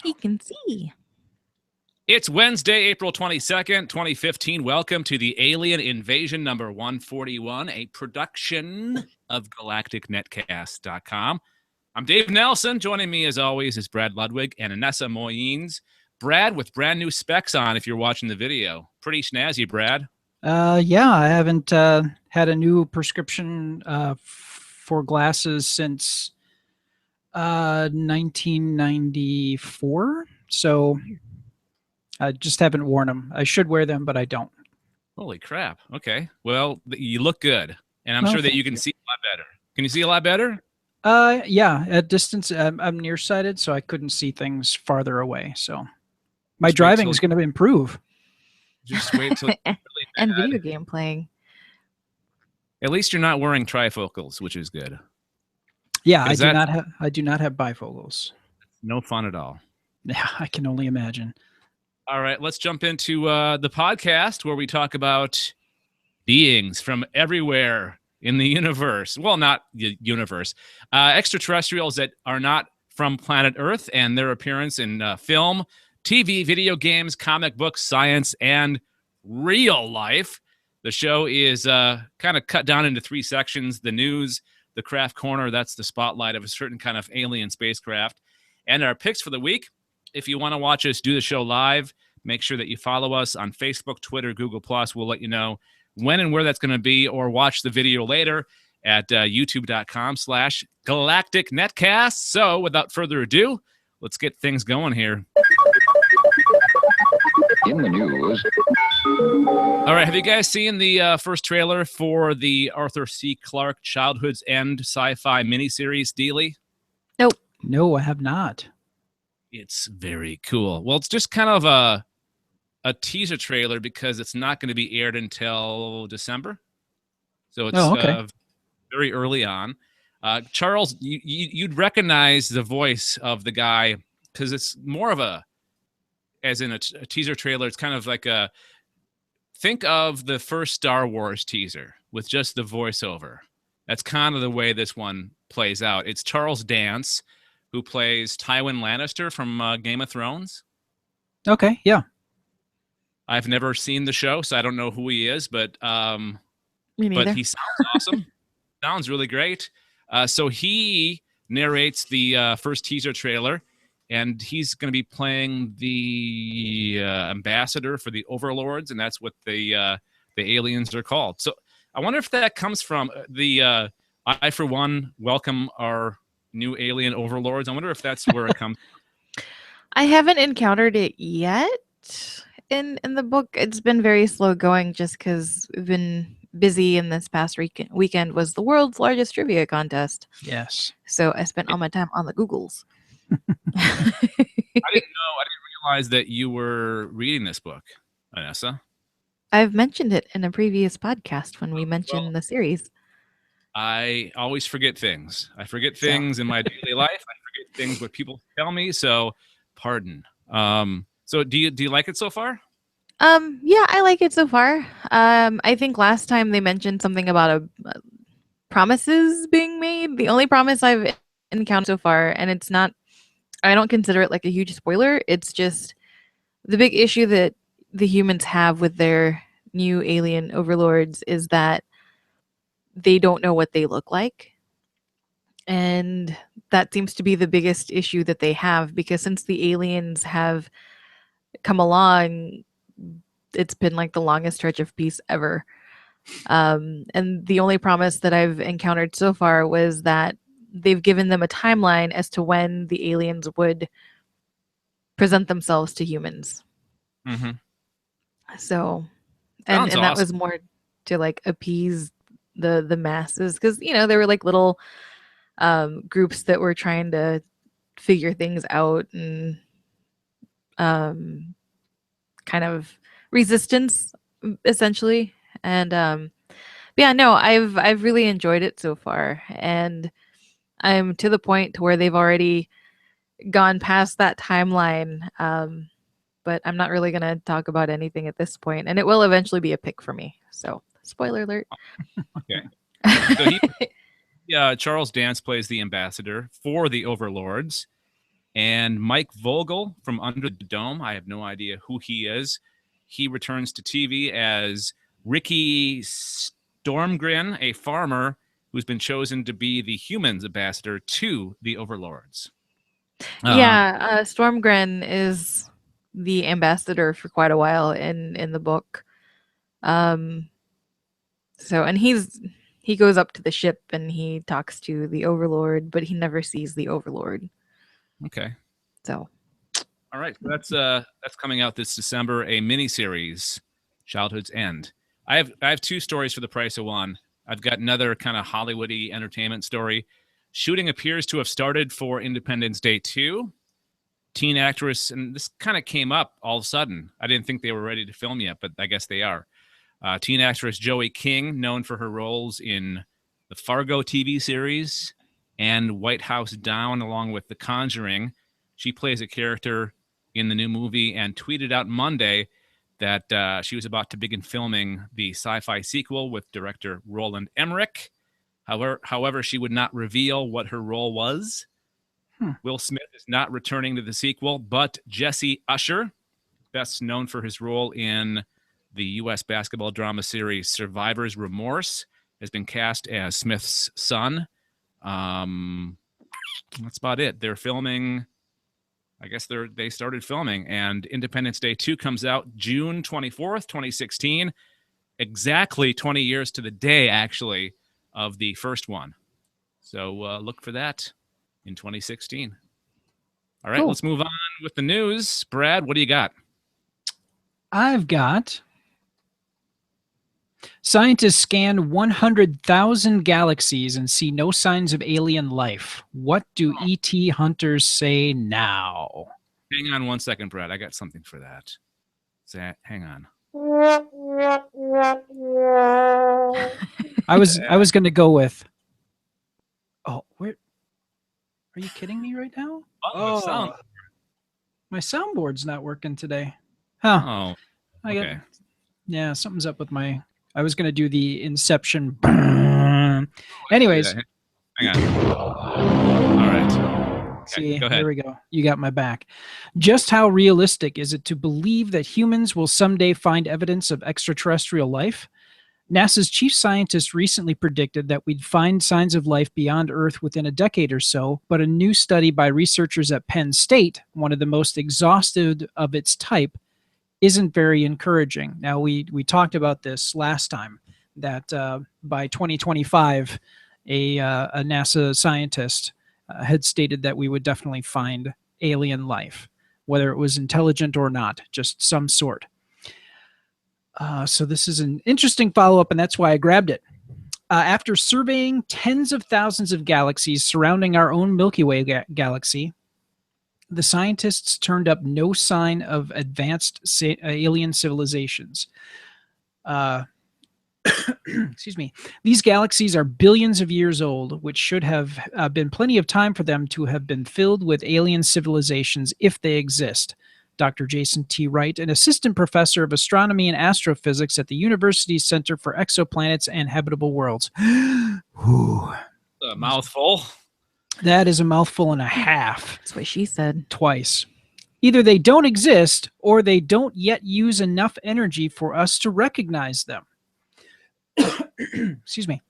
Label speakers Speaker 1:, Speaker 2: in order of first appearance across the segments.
Speaker 1: He can see.
Speaker 2: It's Wednesday, April 22nd, 2015. Welcome to the Alien Invasion number 141, a production of GalacticNetcast.com. I'm Dave Nelson. Joining me, as always, is Brad Ludwig and Anessa Moynes. Brad with brand new specs on if you're watching the video. Pretty snazzy, Brad.
Speaker 3: Yeah, I haven't had a new prescription for glasses since 1994. So I just haven't worn them. I should wear them, but I don't.
Speaker 2: Holy crap. Okay. Well, you look good. And I'm sure that you can see a lot better. Can you see a lot better?
Speaker 3: Yeah, at distance, I'm nearsighted, so I couldn't see things farther away. So my driving is going to improve.
Speaker 2: Just wait till
Speaker 1: and video game playing.
Speaker 2: At least you're not wearing trifocals, which is good.
Speaker 3: Yeah, I do not have bifocals.
Speaker 2: No fun at all.
Speaker 3: Yeah, I can only imagine.
Speaker 2: All right, let's jump into the podcast where we talk about beings from everywhere in the universe. Well, not the universe. Extraterrestrials that are not from planet Earth and their appearance in film, TV, video games, comic books, science, and real life. The show is kind of cut down into 3 sections. The news, the craft corner, that's the spotlight of a certain kind of alien spacecraft. And our picks for the week. If you want to watch us do the show live, make sure that you follow us on Facebook, Twitter, Google+. We'll let you know when and where that's going to be, or watch the video later at youtube.com/galacticnetcast. So without further ado, let's get things going here.
Speaker 4: In the news.
Speaker 2: All right, have you guys seen the first trailer for the Arthur C. Clarke Childhood's End sci-fi miniseries, Dealey?
Speaker 1: Nope.
Speaker 3: No, I have not.
Speaker 2: It's very cool. Well, it's just kind of a teaser trailer because it's not going to be aired until December. So it's very early on. Charles, you'd recognize the voice of the guy because it's more of as in a teaser trailer, it's kind of like think of the first Star Wars teaser with just the voiceover. That's kind of the way this one plays out. It's Charles Dance, who plays Tywin Lannister from Game of Thrones.
Speaker 3: Okay, yeah.
Speaker 2: I've never seen the show, so I don't know who he is, but
Speaker 1: Me neither.
Speaker 2: But he sounds awesome. Sounds really great. So he narrates the first teaser trailer, and he's going to be playing the ambassador for the Overlords, and that's what the aliens are called. So I wonder if that comes from the I, for one, welcome our new alien overlords. I wonder if that's where it comes from.
Speaker 1: I haven't encountered it yet in the book. It's been very slow going just because we've been busy, and this past weekend was the world's largest trivia contest.
Speaker 3: Yes.
Speaker 1: So I spent all my time on the Googles.
Speaker 2: I didn't realize that you were reading this book, Anessa.
Speaker 1: I've mentioned it in a previous podcast when we mentioned the series.
Speaker 2: I always forget things. I forget things in my daily life. I forget things what people tell me. So, pardon. So, do you like it so far?
Speaker 1: Yeah, I like it so far. I think last time they mentioned something about promises being made. The only promise I've encountered so far, and it's not, I don't consider it like a huge spoiler. It's just the big issue that the humans have with their new alien overlords is that they don't know what they look like. And that seems to be the biggest issue that they have, because since the aliens have come along, it's been like the longest stretch of peace ever. And the only promise that I've encountered so far was that they've given them a timeline as to when the aliens would present themselves to humans.
Speaker 2: Mm-hmm.
Speaker 1: So, and
Speaker 2: awesome.
Speaker 1: that was more to like appease the masses, because there were like little groups that were trying to figure things out, and kind of resistance essentially. And yeah, no, I've really enjoyed it so far, and I'm to the point to where they've already gone past that timeline. But I'm not really going to talk about anything at this point, and it will eventually be a pick for me. So, spoiler alert.
Speaker 2: Okay. So Charles Dance plays the ambassador for the Overlords, And Mike Vogel from Under the Dome, I have no idea who he is. He returns to TV as Ricky Stormgren, a farmer who's been chosen to be the humans ambassador to the overlords.
Speaker 1: Stormgren is the ambassador for quite a while in the book. And he goes up to the ship and he talks to the overlord, but he never sees the overlord.
Speaker 2: Okay.
Speaker 1: So
Speaker 2: all right, that's coming out this December, a miniseries, Childhood's End. I have two stories for the price of one. I've got another kind of Hollywoody entertainment story. Shooting appears to have started for Independence Day 2. Teen actress, and this kind of came up all of a sudden. I didn't think they were ready to film yet, but I guess they are. Teen actress Joey King, known for her roles in the Fargo TV series and White House Down, along with The Conjuring. She plays a character in the new movie and tweeted out Monday that she was about to begin filming the Syfy sequel with director Roland Emmerich. However, she would not reveal what her role was. Will Smith is not returning to the sequel, but Jesse Usher, best known for his role in the U.S. basketball drama series Survivor's Remorse, has been cast as Smith's son. That's about it. They're filming. I guess they started filming, and Independence Day 2 comes out June 24th, 2016. Exactly 20 years to the day, actually, of the first one. So look for that in 2016. All right, Let's move on with the news. Brad, what do you got?
Speaker 3: I've got scientists scan 100,000 galaxies and see no signs of alien life. What do ET hunters say now?
Speaker 2: Hang on one second, Brad. I got something for that. Hang on.
Speaker 3: I was going to go with. Oh, where? Are you kidding me right now?
Speaker 2: Oh,
Speaker 3: my soundboard's not working today. Huh.
Speaker 2: Oh,
Speaker 3: okay. Yeah, something's up with my. I was going to do the Inception. Anyways.
Speaker 2: Hang on. All right. Okay,
Speaker 3: see,
Speaker 2: go ahead.
Speaker 3: here we go. You got my back. Just how realistic is it to believe that humans will someday find evidence of extraterrestrial life? NASA's chief scientist recently predicted that we'd find signs of life beyond Earth within a decade or so, but a new study by researchers at Penn State, one of the most exhaustive of its type, isn't very encouraging. Now, we talked about this last time, that by 2025, a NASA scientist had stated that we would definitely find alien life, whether it was intelligent or not, just some sort. So this is an interesting follow-up, and that's why I grabbed it. After surveying tens of thousands of galaxies surrounding our own Milky Way galaxy, the scientists turned up no sign of advanced alien civilizations. Excuse me. These galaxies are billions of years old, which should have been plenty of time for them to have been filled with alien civilizations if they exist. Dr. Jason T. Wright, an assistant professor of astronomy and astrophysics at the university's Center for Exoplanets and Habitable Worlds.
Speaker 2: A mouthful.
Speaker 3: That is a mouthful and a half.
Speaker 1: That's what she said.
Speaker 3: Twice. Either they don't exist or they don't yet use enough energy for us to recognize them. Excuse me.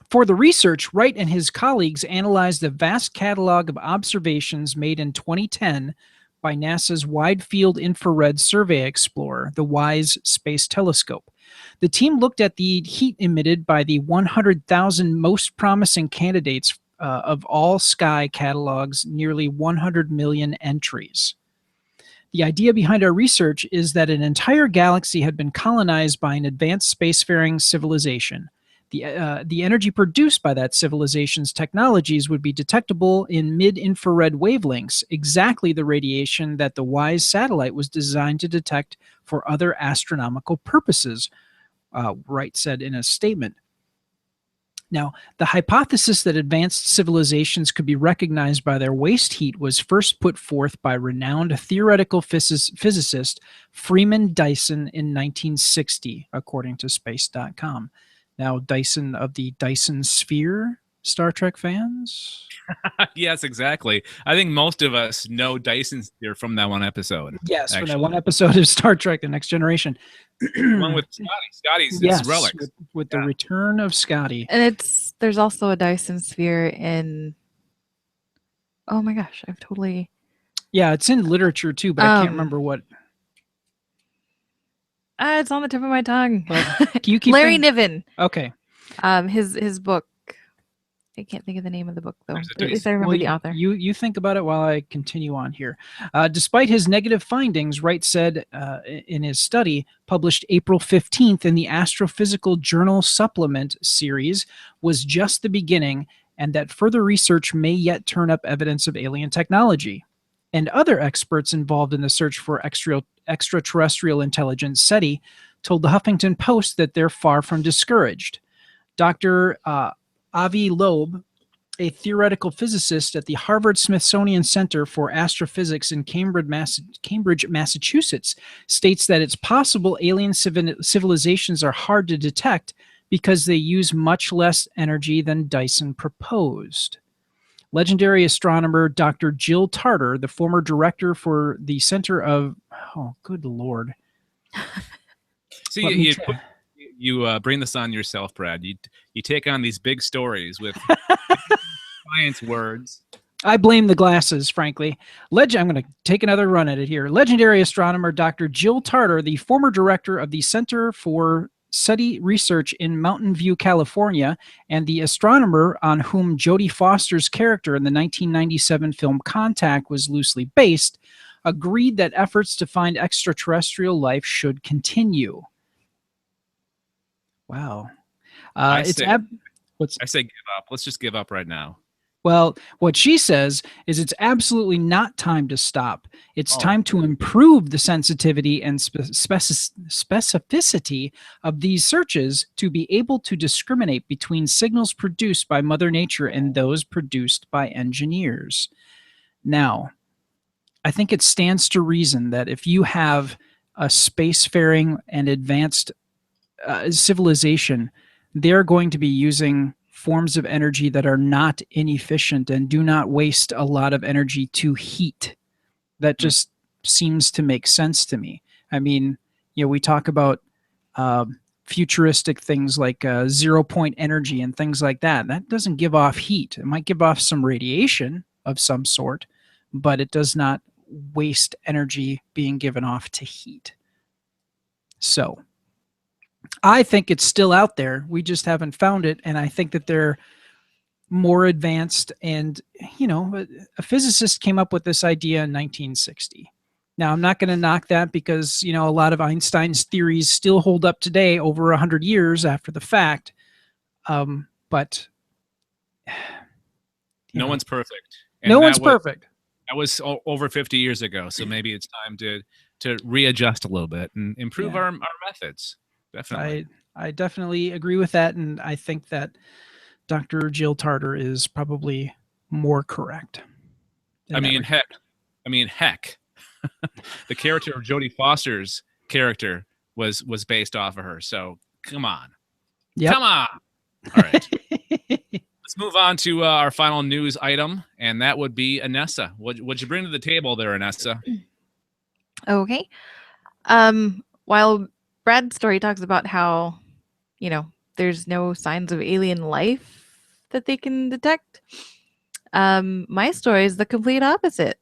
Speaker 3: For the research, Wright and his colleagues analyzed a vast catalog of observations made in 2010 by NASA's Wide Field Infrared Survey Explorer, the WISE Space Telescope. The team looked at the heat emitted by the 100,000 most promising candidates of all sky catalogs, nearly 100 million entries. The idea behind our research is that an entire galaxy had been colonized by an advanced spacefaring civilization. The energy produced by that civilization's technologies would be detectable in mid-infrared wavelengths, exactly the radiation that the WISE satellite was designed to detect for other astronomical purposes, Wright said in a statement. Now, the hypothesis that advanced civilizations could be recognized by their waste heat was first put forth by renowned theoretical physicist Freeman Dyson in 1960, according to Space.com. Now, Dyson of the Dyson Sphere Star Trek fans?
Speaker 2: Yes, exactly. I think most of us know Dyson Sphere from that one episode.
Speaker 3: Yes, from that
Speaker 2: actually.
Speaker 3: one episode of Star Trek: The Next Generation.
Speaker 2: The one with Scotty. Scotty's
Speaker 3: Yes,
Speaker 2: it's relics.
Speaker 3: with the return of Scotty.
Speaker 1: And there's also a Dyson Sphere in. Oh my gosh, I've totally.
Speaker 3: Yeah, it's in literature too, but I can't remember what.
Speaker 1: It's on the tip of my tongue.
Speaker 3: Can you keep
Speaker 1: Larry
Speaker 3: going?
Speaker 1: Niven.
Speaker 3: Okay.
Speaker 1: His book. I can't think of the name of the book though.
Speaker 2: There's a
Speaker 1: At least I remember the author.
Speaker 3: You think about it while I continue on here. Despite his negative findings, Wright said in his study, published April 15th in the Astrophysical Journal Supplement series, was just the beginning, and that further research may yet turn up evidence of alien technology. And other experts involved in the search for extraterrestrial intelligence, SETI, told the Huffington Post that they're far from discouraged. Dr. Avi Loeb, a theoretical physicist at the Harvard-Smithsonian Center for Astrophysics in Cambridge, Massachusetts, states that it's possible alien civilizations are hard to detect because they use much less energy than Dyson proposed. Legendary astronomer Dr. Jill Tarter, the former director for the Center of... Oh, good Lord.
Speaker 2: So you bring this on yourself, Brad. You take on these big stories with science words.
Speaker 3: I blame the glasses, frankly. I'm going to take another run at it here. Legendary astronomer Dr. Jill Tarter, the former director of the Center for SETI Research in Mountain View, California, and the astronomer on whom Jodie Foster's character in the 1997 film Contact was loosely based, agreed that efforts to find extraterrestrial life should continue. Wow.
Speaker 2: I say give up. Let's just give up right now.
Speaker 3: Well, what she says is it's absolutely not time to stop. It's time to improve the sensitivity and specificity of these searches to be able to discriminate between signals produced by Mother Nature and those produced by engineers. Now, I think it stands to reason that if you have a spacefaring and advanced civilization, they're going to be using forms of energy that are not inefficient and do not waste a lot of energy to heat. That just seems to make sense to me. I mean, we talk about futuristic things like 0-point energy and things like that. That doesn't give off heat. It might give off some radiation of some sort, but it does not waste energy being given off to heat. So I think it's still out there. We just haven't found it. And I think that they're more advanced. And, a physicist came up with this idea in 1960. Now, I'm not going to knock that because, a lot of Einstein's theories still hold up today over 100 years after the fact. But
Speaker 2: no one's perfect.
Speaker 3: And no one's perfect.
Speaker 2: That was over 50 years ago. So maybe it's time to readjust a little bit and improve our methods. Definitely.
Speaker 3: I definitely agree with that, and I think that Dr. Jill Tarter is probably more correct.
Speaker 2: Heck. The character of Jodie Foster's character was based off of her. So come on.
Speaker 3: Yep.
Speaker 2: Come on. All right. Let's move on to our final news item, and that would be Anessa. What'd you bring to the table there, Anessa?
Speaker 1: Okay. While Brad's story talks about how, there's no signs of alien life that they can detect. My story is the complete opposite.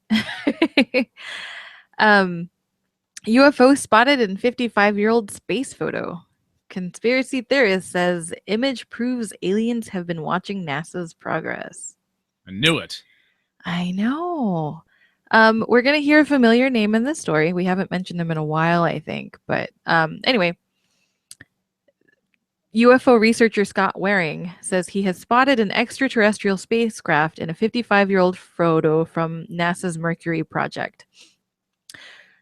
Speaker 1: UFO spotted in 55-year-old space photo. Conspiracy theorist says image proves aliens have been watching NASA's progress.
Speaker 2: I knew it.
Speaker 1: I know. We're going to hear a familiar name in this story. We haven't mentioned them in a while, I think. But anyway, UFO researcher Scott Waring says he has spotted an extraterrestrial spacecraft in a 55-year-old photo from NASA's Mercury project.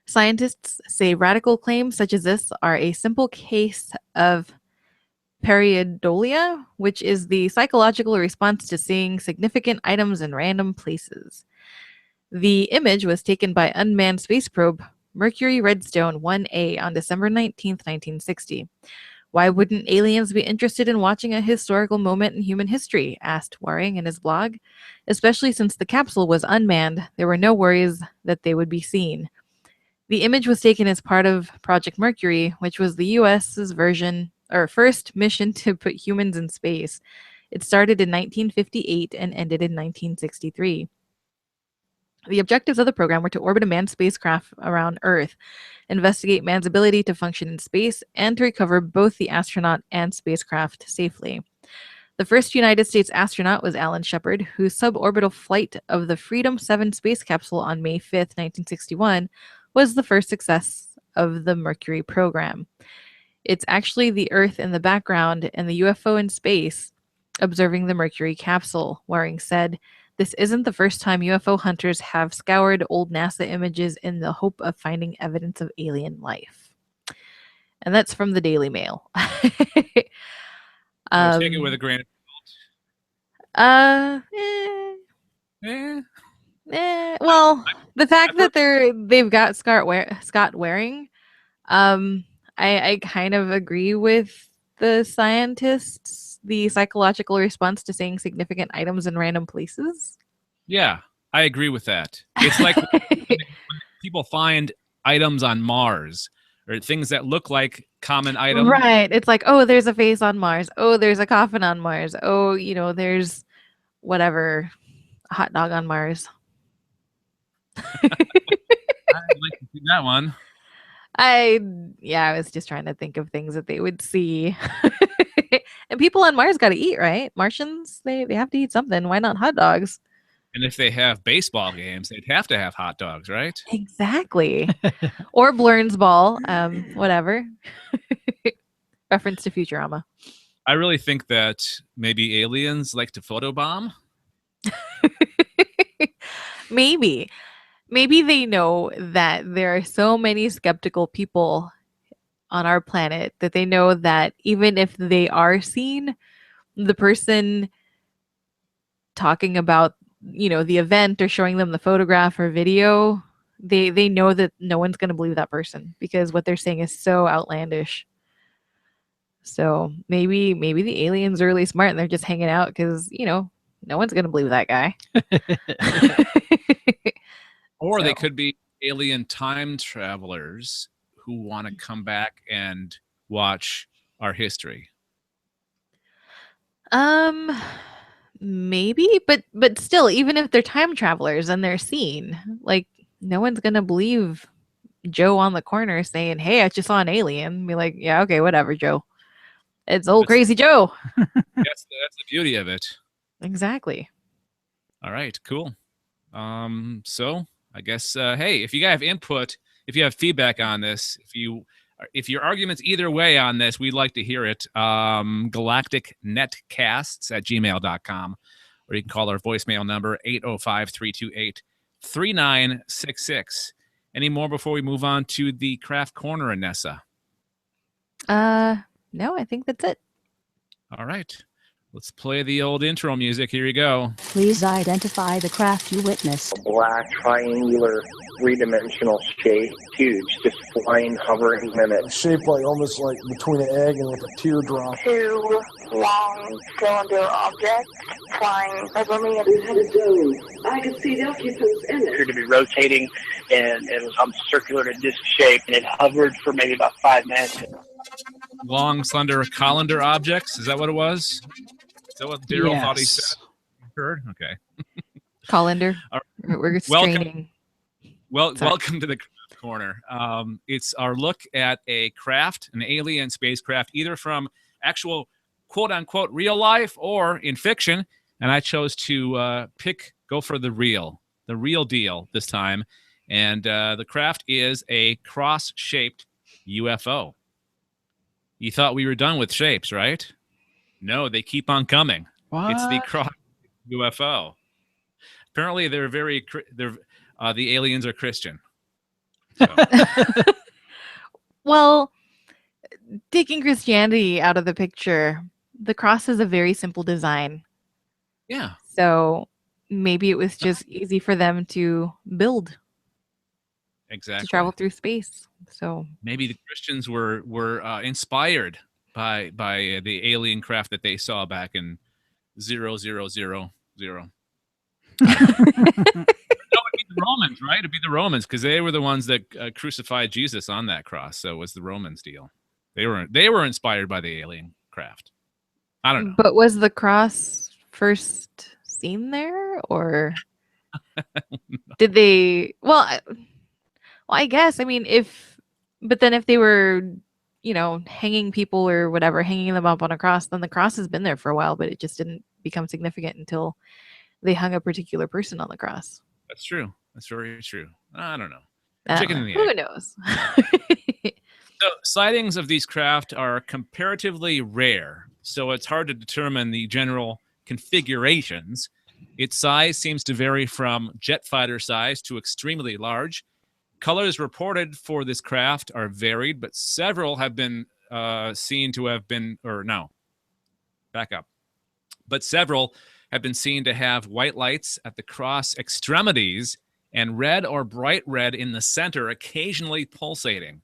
Speaker 1: Scientists say radical claims such as this are a simple case of pareidolia, which is the psychological response to seeing significant items in random places. The image was taken by unmanned space probe Mercury Redstone 1A on December 19th, 1960. Why wouldn't aliens be interested in watching a historical moment in human history? Asked Waring in his blog. Especially since the capsule was unmanned, there were no worries that they would be seen. The image was taken as part of Project Mercury, which was the US's version or first mission to put humans in space. It started in 1958 and ended in 1963. The objectives of the program were to orbit a manned spacecraft around Earth, investigate man's ability to function in space, and to recover both the astronaut and spacecraft safely. The first United States astronaut was Alan Shepard, whose suborbital flight of the Freedom 7 space capsule on May 5th, 1961, was the first success of the Mercury program. It's actually the Earth in the background and the UFO in space observing the Mercury capsule, Waring said. This isn't the first time UFO hunters have scoured old NASA images in the hope of finding evidence of alien life. And that's from the Daily Mail.
Speaker 2: We'll take it with a grain of
Speaker 1: uh,
Speaker 2: eh.
Speaker 1: well, the fact that they've got Scott Waring, I kind of agree with the scientists. The psychological response to seeing significant items in random places.
Speaker 2: Yeah, I agree with that. It's like when people find items on Mars or things that look like common items.
Speaker 1: Right. It's like, oh, there's a face on Mars. Oh, there's a coffin on Mars. Oh, there's whatever, a hot dog on Mars.
Speaker 2: I'd like to see that one.
Speaker 1: I was just trying to think of things that they would see. And people on Mars got to eat, right? Martians, they have to eat something. Why not hot dogs?
Speaker 2: And if they have baseball games, they'd have to have hot dogs, right?
Speaker 1: Exactly. Or Blurns ball, whatever. Reference to Futurama.
Speaker 2: I really think that maybe aliens like to photobomb.
Speaker 1: Maybe they know that there are so many skeptical people on our planet that they know that even if they are seen, the person talking about the event or showing them the photograph or video, they know that no one's going to believe that person because what they're saying is so outlandish. So maybe the aliens are really smart and they're just hanging out because no one's going to believe that guy.
Speaker 2: Or they could be alien time travelers who want to come back and watch our history.
Speaker 1: Maybe, but still, even if they're time travelers and they're seen, like no one's gonna believe Joe on the corner saying, "Hey, I just saw an alien." Be like, "Yeah, okay, whatever, Joe. It's old crazy Joe."
Speaker 2: That's the beauty of it.
Speaker 1: Exactly.
Speaker 2: All right, cool. So I guess hey, if you guys have input, if you have feedback on this, if your arguments either way on this, we'd like to hear it. galacticnetcasts@gmail.com, or you can call our voicemail number 805-328-3966. Any more before we move on to the craft corner, Anessa?
Speaker 1: No, I think that's it.
Speaker 2: All right. Let's play the old intro music. Here you go.
Speaker 4: Please identify the craft you witnessed.
Speaker 5: Black, triangular, three-dimensional shape, huge, just flying, hovering minutes.
Speaker 6: Shaped like almost like between an egg and like a teardrop.
Speaker 7: Two long cylinder objects flying over me.
Speaker 8: We had a dome. I could see the occupants in it.
Speaker 5: Appeared to be rotating, and it was circular to disc shape, and it hovered for maybe about 5 minutes.
Speaker 2: Long, slender colander objects. Is that what it was? Is that what Daryl thought he said? Heard? Okay.
Speaker 1: Colander.
Speaker 2: Right.
Speaker 1: We're straining.
Speaker 2: Welcome to the Craft Corner. It's our look at a craft, an alien spacecraft, either from actual quote-unquote real life or in fiction. And I chose to go for the real deal this time. And the craft is a cross-shaped UFO. You thought we were done with shapes, right? No, they keep on coming.
Speaker 3: What?
Speaker 2: It's the cross UFO. Apparently, the aliens are Christian. So.
Speaker 1: Well, taking Christianity out of the picture, the cross is a very simple design.
Speaker 2: Yeah.
Speaker 1: So maybe it was just easy for them to build.
Speaker 2: Exactly.
Speaker 1: To travel through space. So
Speaker 2: maybe the Christians were inspired by the alien craft that they saw back in 0000. No, it'd be the Romans, right? It'd be the Romans because they were the ones that crucified Jesus on that cross. So it was the Romans' deal. They were inspired by the alien craft. I don't know.
Speaker 1: But was the cross first seen there, or did they? I guess. I mean, but then if they were, hanging people or whatever, hanging them up on a cross, then the cross has been there for a while, but it just didn't become significant until they hung a particular person on the cross.
Speaker 2: That's true. That's very true. I don't know.
Speaker 1: I don't
Speaker 2: Chicken
Speaker 1: know.
Speaker 2: and the
Speaker 1: Who
Speaker 2: egg.
Speaker 1: knows?
Speaker 2: So sightings of these craft are comparatively rare, so it's hard to determine the general configurations. Its size seems to vary from jet fighter size to extremely large. Colors reported for this craft are varied, but several have been seen to have been, or no, back up. But several have been seen to have white lights at the cross extremities and red or bright red in the center, occasionally pulsating.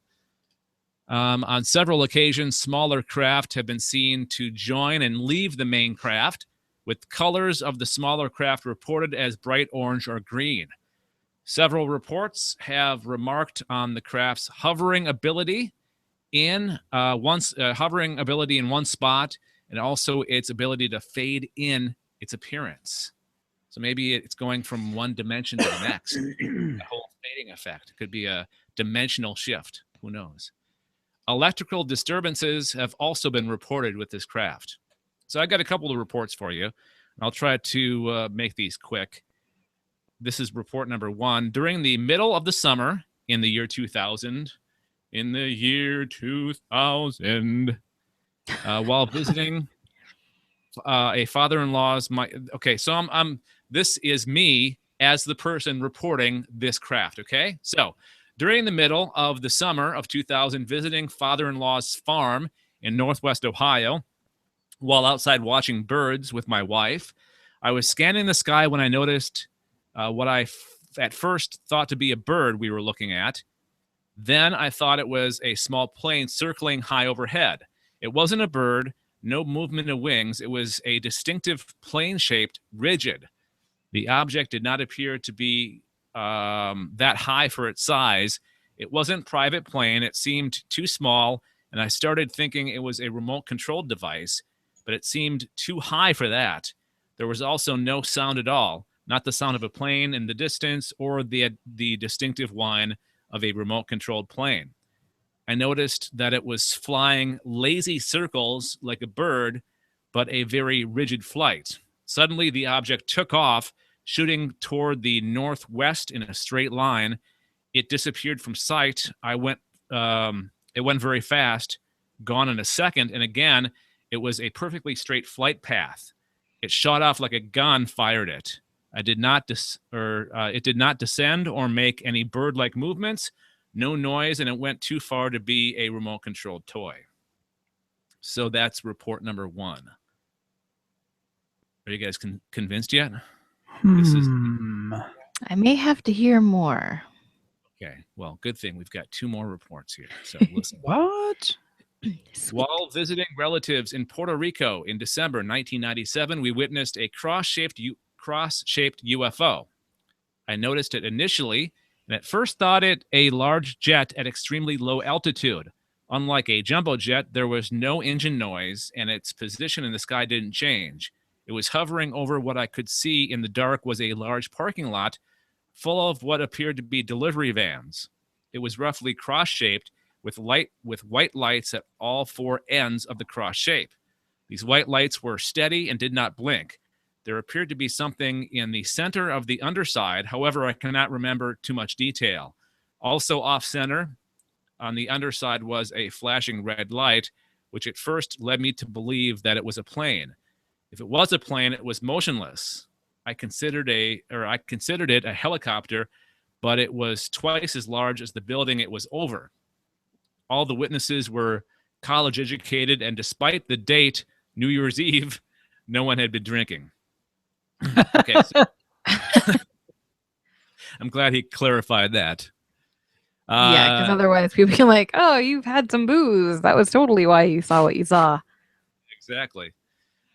Speaker 2: On several occasions, smaller craft have been seen to join and leave the main craft, with colors of the smaller craft reported as bright orange or green. Several reports have remarked on the craft's hovering ability in one spot, and also its ability to fade in its appearance. So maybe it's going from one dimension to the next. The whole fading effect. It could be a dimensional shift. Who knows? Electrical disturbances have also been reported with this craft. So I got a couple of reports for you. I'll try to make these quick. This is report number 1. During the middle of the summer in the year 2000, while visiting a father-in-law's, this is me as the person reporting this craft, okay? So, during the middle of the summer of 2000, visiting father-in-law's farm in Northwest Ohio, while outside watching birds with my wife, I was scanning the sky when I noticed what I at first thought to be a bird we were looking at. Then I thought it was a small plane circling high overhead. It wasn't a bird, no movement of wings. It was a distinctive plane-shaped, rigid. The object did not appear to be that high for its size. It wasn't a private plane. It seemed too small, and I started thinking it was a remote-controlled device, but it seemed too high for that. There was also no sound at all, not the sound of a plane in the distance or the distinctive whine of a remote-controlled plane. I noticed that it was flying lazy circles like a bird, but a very rigid flight. Suddenly, the object took off, shooting toward the northwest in a straight line. It disappeared from sight. It went very fast, gone in a second, and again, it was a perfectly straight flight path. It shot off like a gun fired it. It did not descend or make any bird-like movements, no noise, and it went too far to be a remote-controlled toy. So that's report number 1. Are you guys convinced yet?
Speaker 1: I may have to hear more.
Speaker 2: Okay, well, good thing we've got 2 more reports here. So listen.
Speaker 3: What?
Speaker 2: While visiting relatives in Puerto Rico in December 1997, we witnessed a cross-shaped UFO. I noticed it initially, and at first thought it a large jet at extremely low altitude. Unlike a jumbo jet, there was no engine noise, and its position in the sky didn't change. It was hovering over what I could see in the dark was a large parking lot full of what appeared to be delivery vans. It was roughly cross-shaped with white lights at all 4 ends of the cross shape. These white lights were steady and did not blink. There appeared to be something in the center of the underside. However, I cannot remember too much detail. Also off-center on the underside was a flashing red light, which at first led me to believe that it was a plane. If it was a plane, it was motionless. I considered it a helicopter, but it was twice as large as the building it was over. All the witnesses were college educated, and despite the date, New Year's Eve, no one had been drinking. Okay, so I'm glad he clarified that.
Speaker 1: Yeah, because otherwise people be like, "Oh, you've had some booze. That was totally why you saw what you saw."
Speaker 2: Exactly.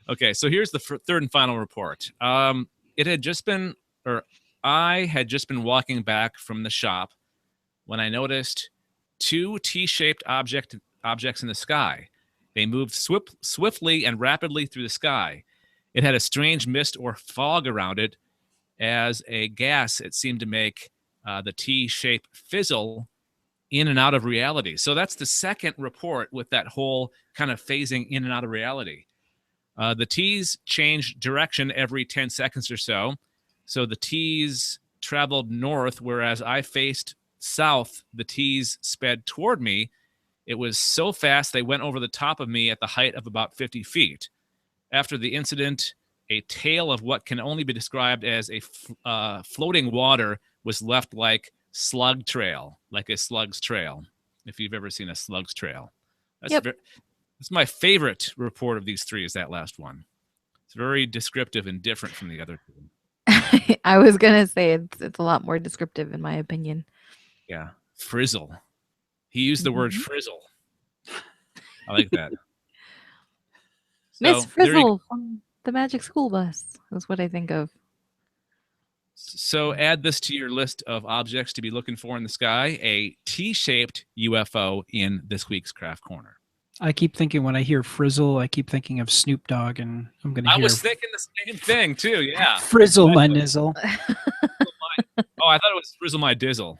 Speaker 2: Okay, so here's the third and final report. It had just been, or I had just been walking back from the shop when I noticed two T-shaped objects in the sky. They moved swiftly and rapidly through the sky. It had a strange mist or fog around it. As a gas, it seemed to make the T-shape fizzle in and out of reality. So that's the second report with that whole kind of phasing in and out of reality. The T's changed direction every 10 seconds or so. So the T's traveled north, whereas I faced south. The T's sped toward me. It was so fast they went over the top of me at the height of about 50 feet. After the incident, a tail of what can only be described as a floating water was left like slug trail, like a slug's trail, if you've ever seen a slug's trail. That's my favorite report of these three, is that last one. It's very descriptive and different from the other two.
Speaker 1: I was gonna say it's a lot more descriptive in my opinion.
Speaker 2: Yeah. Frizzle. He used the word frizzle. I like that.
Speaker 1: Miss Frizzle from the Magic School Bus is what I think of.
Speaker 2: So add this to your list of objects to be looking for in the sky, a T-shaped UFO in this week's Craft Corner.
Speaker 3: I keep thinking when I hear Frizzle, I keep thinking of Snoop Dogg, and I'm going to hear...
Speaker 2: I was thinking the same thing, too, yeah.
Speaker 3: Frizzle my nizzle.
Speaker 2: Oh, I thought it was Frizzle my dizzle.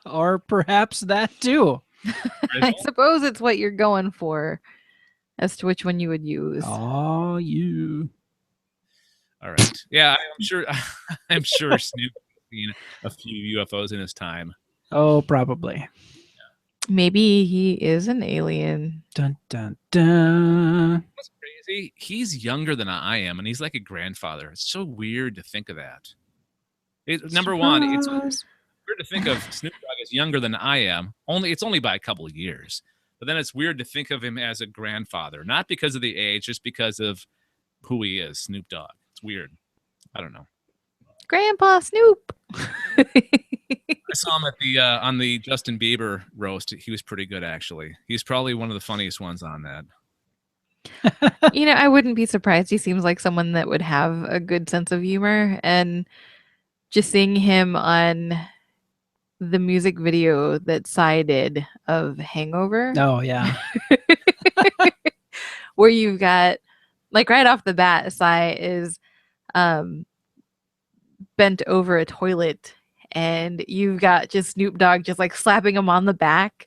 Speaker 3: Or perhaps that, too.
Speaker 1: I suppose it's what you're going for as to which one you would use.
Speaker 3: Oh, you...
Speaker 2: All right. Yeah, I'm sure Snoop has seen a few UFOs in his time.
Speaker 3: Oh, probably.
Speaker 1: Maybe he is an alien.
Speaker 3: Dun, dun, dun.
Speaker 2: That's crazy. He's younger than I am, and he's like a grandfather. It's so weird to think of that. Number one, it's weird to think of Snoop Dogg as younger than I am. It's only by a couple of years. But then it's weird to think of him as a grandfather, not because of the age, just because of who he is, Snoop Dogg. It's weird. I don't know.
Speaker 1: Grandpa Snoop.
Speaker 2: I saw him at the on the Justin Bieber roast. He was pretty good, actually. He's probably one of the funniest ones on that.
Speaker 1: I wouldn't be surprised. He seems like someone that would have a good sense of humor, and just seeing him on the music video that Psy did of Hangover.
Speaker 3: Oh, yeah.
Speaker 1: Where you've got, like, right off the bat, Psy is bent over a toilet, and you've got just Snoop Dogg just like slapping him on the back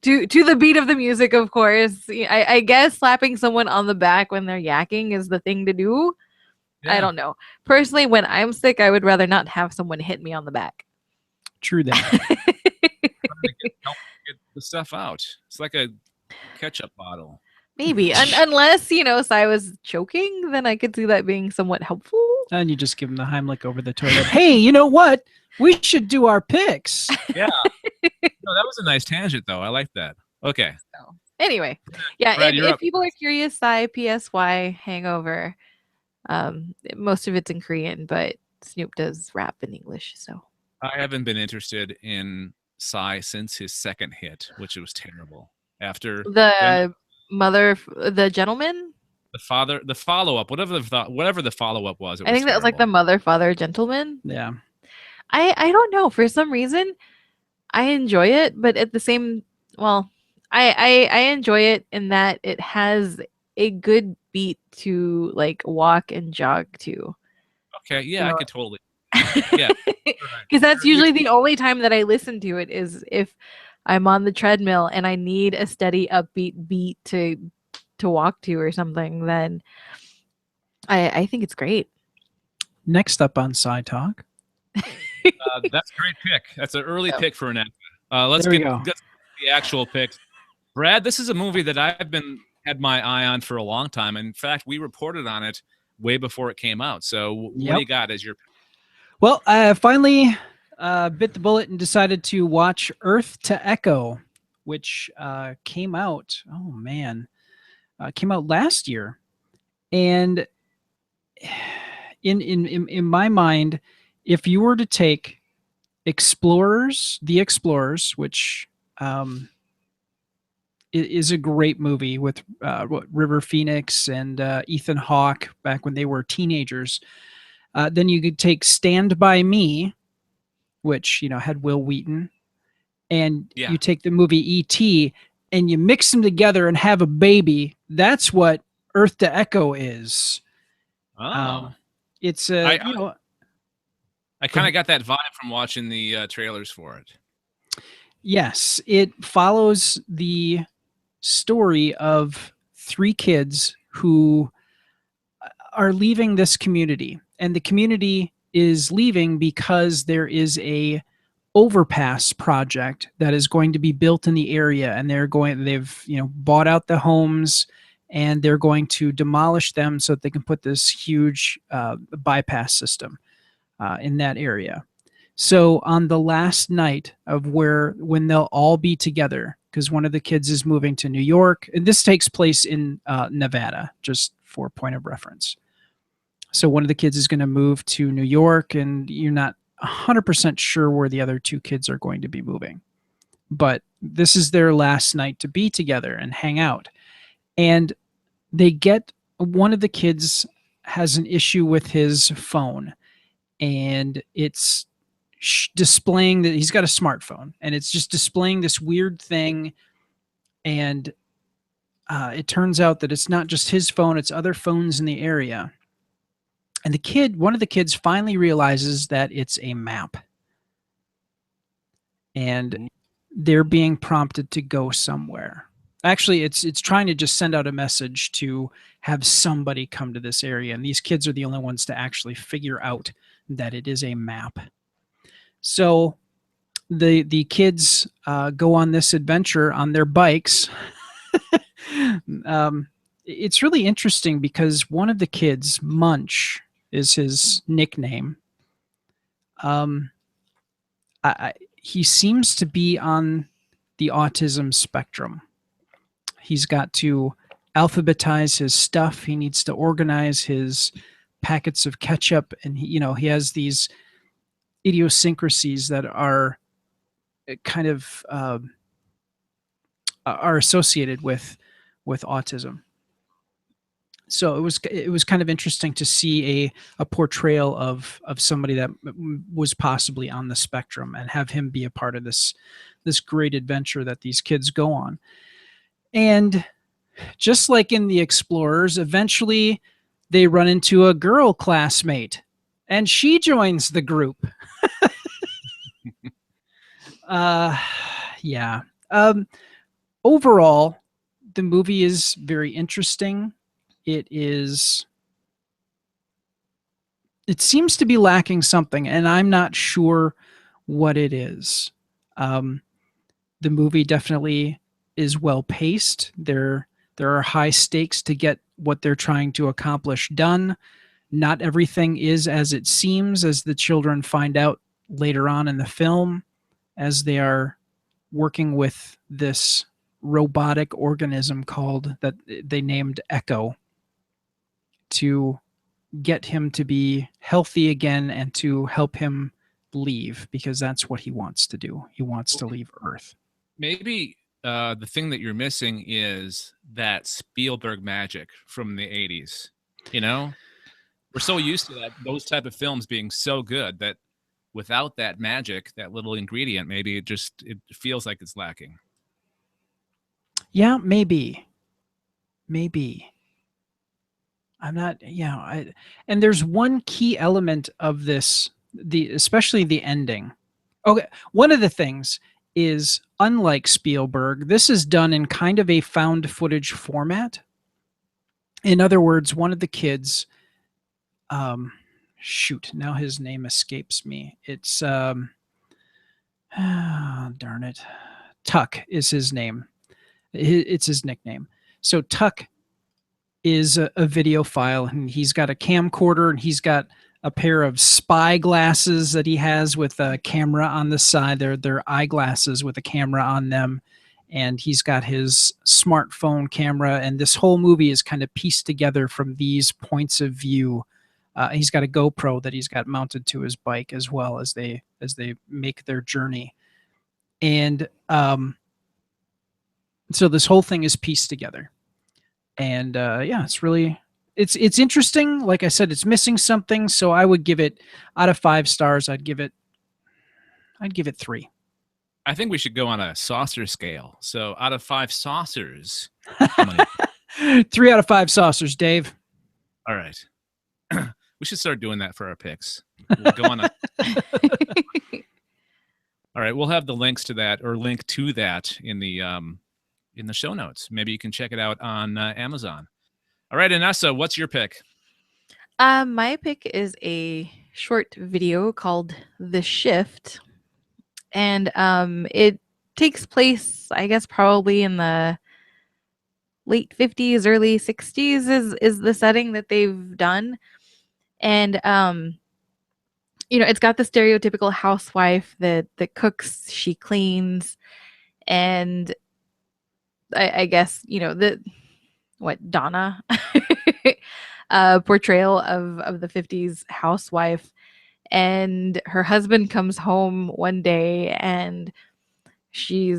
Speaker 1: to the beat of the music, of course. I guess slapping someone on the back when they're yakking is the thing to do. Yeah. I don't know. Personally, when I'm sick, I would rather not have someone hit me on the back.
Speaker 3: True that.
Speaker 2: Get the stuff out. It's like a ketchup bottle.
Speaker 1: Maybe. Unless, Psy was choking, then I could see that being somewhat helpful.
Speaker 3: And you just give him the Heimlich over the toilet. Hey, you know what? We should do our picks.
Speaker 2: Yeah. No, that was a nice tangent, though. I like that. Okay.
Speaker 1: So, anyway. Yeah, Brad, if people are curious, Psy, PSY, Hangover, most of it's in Korean, but Snoop does rap in English, so.
Speaker 2: I haven't been interested in Psy since his second hit, which was terrible. After
Speaker 1: the gentleman,
Speaker 2: the follow-up, whatever the follow-up was.
Speaker 1: I think that was like the mother, father, gentleman.
Speaker 3: Yeah.
Speaker 1: I don't know. For some reason, I enjoy it, but at the same, I enjoy it in that it has a good beat to like walk and jog to.
Speaker 2: Okay, yeah, I could totally. Yeah,
Speaker 1: because that's usually the only time that I listen to it is if I'm on the treadmill and I need a steady upbeat beat to walk to or something. Then I think it's great.
Speaker 3: Next up on Side Talk.
Speaker 2: That's a great pick. That's an early pick for an actor. Let's get the actual picks. Brad, this is a movie that I've had my eye on for a long time. In fact, we reported on it way before it came out. So what do you got as your pick?
Speaker 3: Well, I finally bit the bullet and decided to watch Earth to Echo, which came out. Oh man, came out last year, and in my mind, if you were to take The Explorers, which is a great movie with River Phoenix and Ethan Hawke back when they were teenagers. Then you could take Stand By Me, which had Will Wheaton, and
Speaker 2: Yeah.
Speaker 3: you take the movie E.T. and you mix them together and have a baby. That's what Earth to Echo is.
Speaker 2: Oh.
Speaker 3: It's
Speaker 2: I kind of got that vibe from watching the trailers for it.
Speaker 3: Yes, it follows the story of three kids who are leaving this community, and the community is leaving because there is a overpass project that is going to be built in the area, and they've bought out the homes, and they're going to demolish them so that they can put this huge bypass system in that area. So on the last night of when they'll all be together, because one of the kids is moving to New York, and this takes place in Nevada, just for point of reference. So one of the kids is going to move to New York, and you're not 100% sure where the other two kids are going to be moving. But this is their last night to be together and hang out. And one of the kids has an issue with his phone, and it's displaying that he's got a smartphone, and it's just displaying this weird thing. And it turns out that it's not just his phone, it's other phones in the area. And one of the kids finally realizes that it's a map. And they're being prompted to go somewhere. Actually, it's trying to just send out a message to have somebody come to this area. And these kids are the only ones to actually figure out that it is a map. So the kids go on this adventure on their bikes. It's really interesting because one of the kids, Munch is his nickname. He seems to be on the autism spectrum. He's got to alphabetize his stuff. He needs to organize his packets of ketchup, and he has these idiosyncrasies that are kind of are associated with autism. So it was kind of interesting to see a portrayal of somebody that was possibly on the spectrum, and have him be a part of this great adventure that these kids go on. And just like in the Explorers, eventually they run into a girl classmate, and she joins the group. Yeah. Overall, the movie is very interesting. It seems to be lacking something, and I'm not sure what it is. The movie definitely is well paced. There are high stakes to get what they're trying to accomplish done. Not everything is as it seems, as the children find out later on in the film, as they are working with this robotic organism that they named Echo, to get him to be healthy again and to help him leave, because that's what he wants to do. He wants to leave Earth.
Speaker 2: Maybe the thing that you're missing is that Spielberg magic from the 80s. We're so used to those type of films being so good that without that magic, that little ingredient, maybe it feels like it's lacking.
Speaker 3: Yeah, maybe. I'm not, and there's one key element of this, especially the ending. Okay, one of the things is, unlike Spielberg, this is done in kind of a found footage format. In other words, one of the kids, now his name escapes me. It's, darn it. Tuck is his name. It's his nickname. So Tuck is a video file, and he's got a camcorder, and he's got a pair of spy glasses that he has with a camera on the side. They're eyeglasses with a camera on them, and he's got his smartphone camera, and this whole movie is kind of pieced together from these points of view He's got a GoPro that he's got mounted to his bike as well as they make their journey. And so this whole thing is pieced together. And yeah, it's interesting. Like I said, it's missing something. So I would give it, out of 5 stars, I'd give it 3.
Speaker 2: I think we should go on a saucer scale. So out of 5 saucers, how many?
Speaker 3: 3 out of 5 saucers, Dave.
Speaker 2: All right. We should start doing that for our picks. We'll go on a... All right, we'll have the links to that, or link to that in the show notes. Maybe you can check it out on Amazon. All right, Inessa, what's your pick?
Speaker 1: My pick is a short video called The Shift. And it takes place, I guess, probably in the late 50s, early 60s is the setting that they've done. And it's got the stereotypical housewife that cooks, she cleans, and I guess, Donna portrayal of the 50s housewife. And her husband comes home one day and she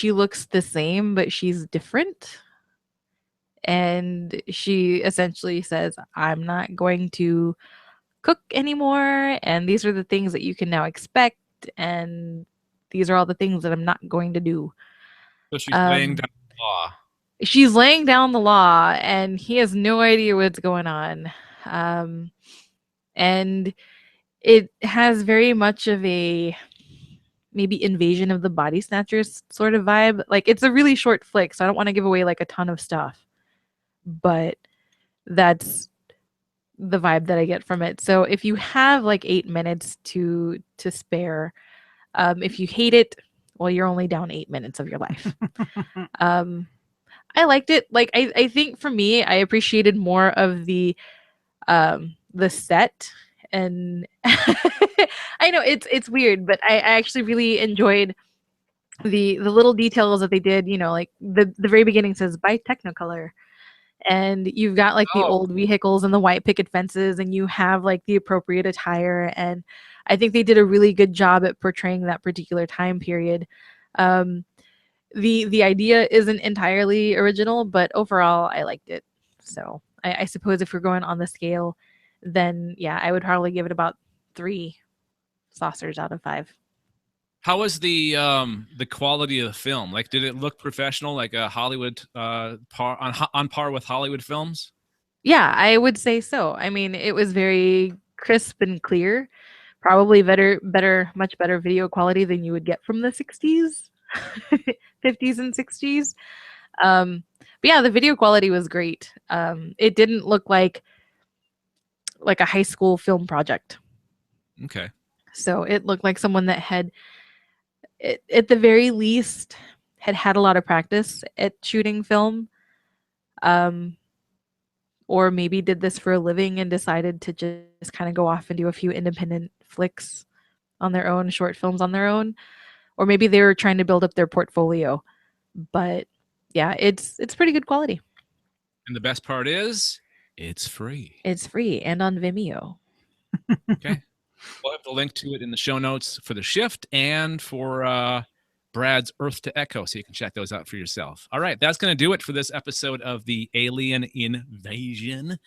Speaker 1: looks the same, but she's different. And she essentially says, I'm not going to cook anymore. And these are the things that you can now expect. And these are all the things that I'm not going to do.
Speaker 2: So she's laying down the law.
Speaker 1: She's laying down the law, and he has no idea what's going on. And it has very much of a maybe Invasion of the Body Snatchers sort of vibe. Like, it's a really short flick, so I don't want to give away like a ton of stuff, but that's the vibe that I get from it. So if you have like 8 minutes to spare, if you hate it, well, you're only down 8 minutes of your life. I liked it. Like, I think for me, I appreciated more of the set. And I know it's weird, but I actually really enjoyed the little details that they did. Like the very beginning says by Technicolor, and you've got like the old vehicles and the white picket fences, and you have like the appropriate attire. And I think they did a really good job at portraying that particular time period. The idea isn't entirely original, but overall I liked it. So I suppose if we're going on the scale, then yeah, I would probably give it about 3 saucers out of 5.
Speaker 2: How was the quality of the film? Like, did it look professional, like a Hollywood on par with Hollywood films?
Speaker 1: Yeah, I would say so. I mean, it was very crisp and clear. Probably much better video quality than you would get from the 60s, 50s and 60s. But yeah, the video quality was great. It didn't look like a high school film project.
Speaker 2: Okay.
Speaker 1: So it looked like someone that had, at the very least, had a lot of practice at shooting film. Or maybe did this for a living and decided to just kind of go off and do a few independent flicks on their own, short films on their own. Or maybe they were trying to build up their portfolio. But yeah, it's pretty good quality.
Speaker 2: And the best part is, it's free.
Speaker 1: It's free and on Vimeo.
Speaker 2: Okay. We'll have the link to it in the show notes for The Shift and for Brad's Earth to Echo, so you can check those out for yourself. All right, that's going to do it for this episode of the Alien Invasion.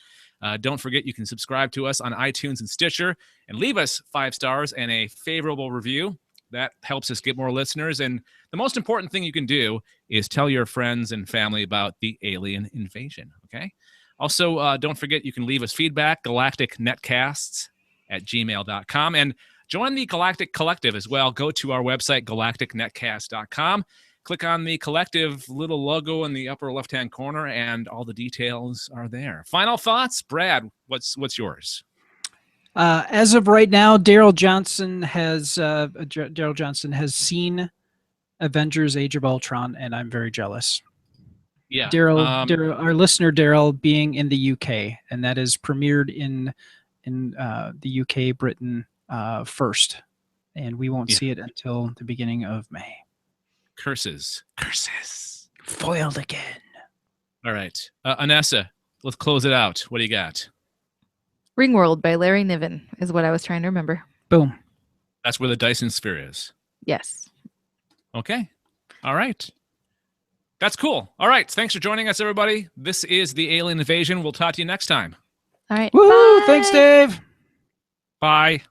Speaker 2: Don't forget, you can subscribe to us on iTunes and Stitcher and leave us 5 stars and a favorable review. That helps us get more listeners. And the most important thing you can do is tell your friends and family about the Alien Invasion, okay? Also, don't forget, you can leave us feedback, galacticnetcasts@gmail.com. And join the Galactic Collective as well. Go to our website, galacticnetcast.com. Click on the collective little logo in the upper left-hand corner, and all the details are there. Final thoughts? Brad, what's yours?
Speaker 3: As of right now, Daryl Johnson has seen Avengers: Age of Ultron, and I'm very jealous.
Speaker 2: Yeah,
Speaker 3: Daryl, our listener Daryl, being in the UK, and that is premiered in the UK, Britain first, and we won't see it until the beginning of May.
Speaker 2: Curses,
Speaker 3: foiled again.
Speaker 2: All right, Anessa, let's close it out. What do you got?
Speaker 1: Ringworld by Larry Niven is what I was trying to remember.
Speaker 3: Boom.
Speaker 2: That's where the Dyson sphere is.
Speaker 1: Yes.
Speaker 2: Okay. All right. That's cool. All right. Thanks for joining us, everybody. This is the Alien Invasion. We'll talk to you next time.
Speaker 1: All right.
Speaker 3: Woo!
Speaker 1: Bye.
Speaker 3: Thanks, Dave.
Speaker 2: Bye.